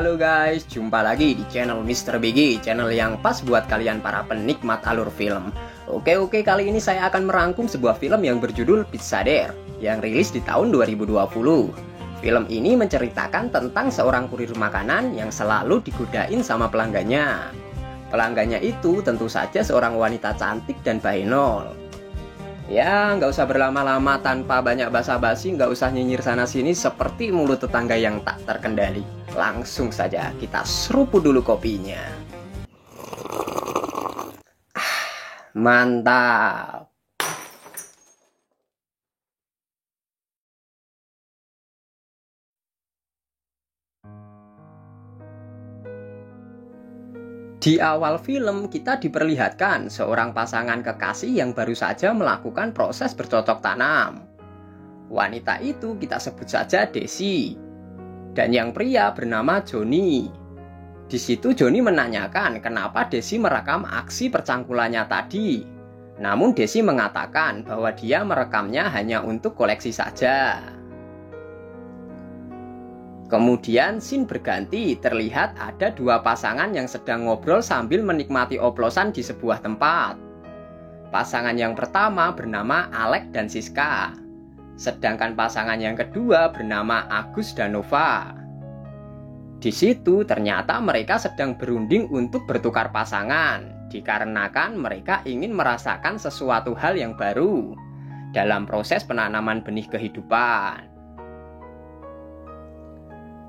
Halo guys, jumpa lagi di channel Mr. BG, channel yang pas buat kalian para penikmat alur film. Oke, kali ini saya akan merangkum sebuah film yang berjudul Pizza Dare yang rilis di tahun 2020. Film ini menceritakan tentang seorang kurir makanan yang selalu digodain sama pelanggannya. Pelanggannya itu tentu saja seorang wanita cantik dan bahenol. Ya, nggak usah berlama-lama, tanpa banyak basa-basi, nggak usah nyinyir sana-sini seperti mulut tetangga yang tak terkendali. Langsung saja kita seruput dulu kopinya. Mantap. Di awal film kita diperlihatkan seorang pasangan kekasih yang baru saja melakukan proses bercocok tanam. Wanita itu kita sebut saja Desi, dan yang pria bernama Joni. Di situ Joni menanyakan kenapa Desi merekam aksi percangkulannya tadi. Namun Desi mengatakan bahwa dia merekamnya hanya untuk koleksi saja. Kemudian scene berganti, terlihat ada dua pasangan yang sedang ngobrol sambil menikmati oplosan di sebuah tempat. Pasangan yang pertama bernama Alex dan Siska, sedangkan pasangan yang kedua bernama Agus dan Nova. Di situ ternyata mereka sedang berunding untuk bertukar pasangan, dikarenakan mereka ingin merasakan sesuatu hal yang baru dalam proses penanaman benih kehidupan.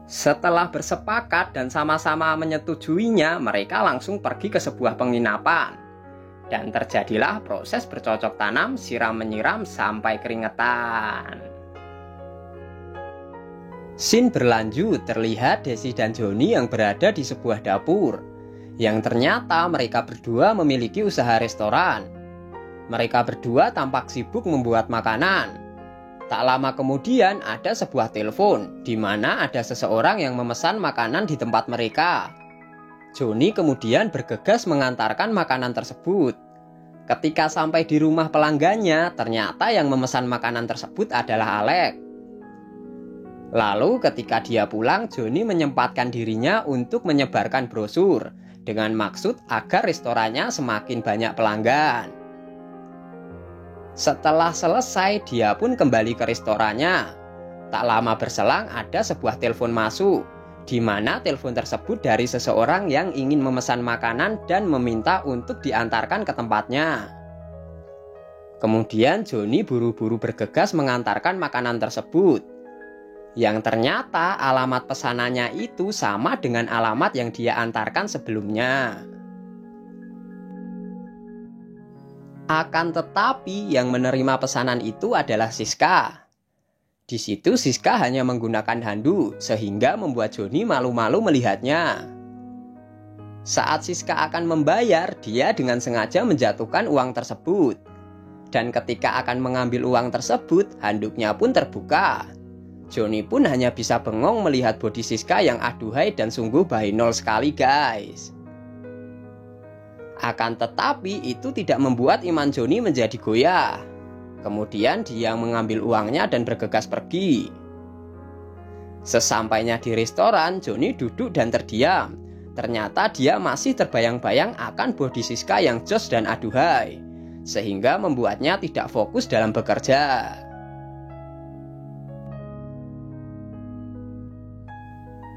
Setelah bersepakat dan sama-sama menyetujuinya, mereka langsung pergi ke sebuah penginapan. Dan terjadilah proses bercocok tanam, siram-menyiram sampai keringetan. Scene berlanjut, terlihat Desi dan Joni yang berada di sebuah dapur, yang ternyata mereka berdua memiliki usaha restoran. Mereka berdua tampak sibuk membuat makanan. Tak lama kemudian ada sebuah telepon di mana ada seseorang yang memesan makanan di tempat mereka. Joni kemudian bergegas mengantarkan makanan tersebut. Ketika sampai di rumah pelanggannya, ternyata yang memesan makanan tersebut adalah Alex. Lalu ketika dia pulang, Joni menyempatkan dirinya untuk menyebarkan brosur dengan maksud agar restorannya semakin banyak pelanggan. Setelah selesai, dia pun kembali ke restorannya. Tak lama berselang ada sebuah telepon masuk, di mana telepon tersebut dari seseorang yang ingin memesan makanan dan meminta untuk diantarkan ke tempatnya. Kemudian Joni buru-buru bergegas mengantarkan makanan tersebut, yang ternyata alamat pesanannya itu sama dengan alamat yang dia antarkan sebelumnya. Akan tetapi yang menerima pesanan itu adalah Siska. Di situ Siska hanya menggunakan handuk sehingga membuat Joni malu-malu melihatnya. Saat Siska akan membayar, dia dengan sengaja menjatuhkan uang tersebut. Dan ketika akan mengambil uang tersebut, handuknya pun terbuka. Joni pun hanya bisa bengong melihat bodi Siska yang aduhai dan sungguh bahenol sekali, guys. Akan tetapi itu tidak membuat iman Joni menjadi goyah. Kemudian dia mengambil uangnya dan bergegas pergi. Sesampainya di restoran, Joni duduk dan terdiam. Ternyata dia masih terbayang-bayang akan bodi Siska yang jos dan aduhai, sehingga membuatnya tidak fokus dalam bekerja.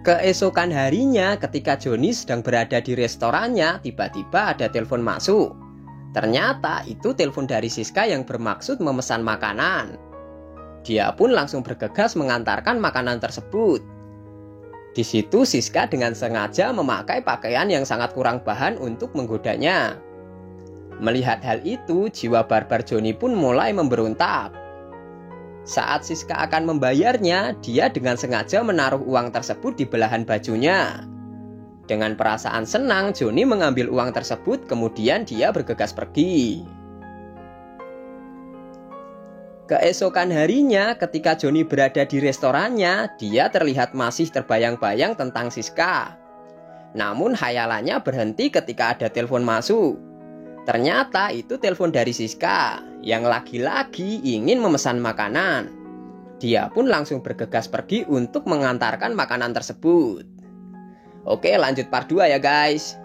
Keesokan harinya ketika Joni sedang berada di restorannya, tiba-tiba ada telepon masuk. Ternyata itu telepon dari Siska yang bermaksud memesan makanan. Dia pun langsung bergegas mengantarkan makanan tersebut. Di situ Siska dengan sengaja memakai pakaian yang sangat kurang bahan untuk menggodanya. Melihat hal itu, jiwa barbar Joni pun mulai memberontak. Saat Siska akan membayarnya, dia dengan sengaja menaruh uang tersebut di belahan bajunya. Dengan perasaan senang, Joni mengambil uang tersebut, kemudian dia bergegas pergi. Keesokan harinya, ketika Joni berada di restorannya, dia terlihat masih terbayang-bayang tentang Siska. Namun hayalannya berhenti ketika ada telepon masuk. Ternyata itu telepon dari Siska yang lagi-lagi ingin memesan makanan. Dia pun langsung bergegas pergi untuk mengantarkan makanan tersebut. Oke, lanjut part 2 ya guys.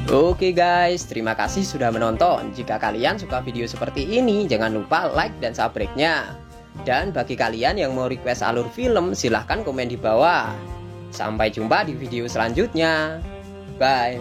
Oke guys, terima kasih sudah menonton. Jika kalian suka video seperti ini, jangan lupa like dan subscribe-nya. Dan bagi kalian yang mau request alur film, silahkan komen di bawah. Sampai jumpa di video selanjutnya. Bye.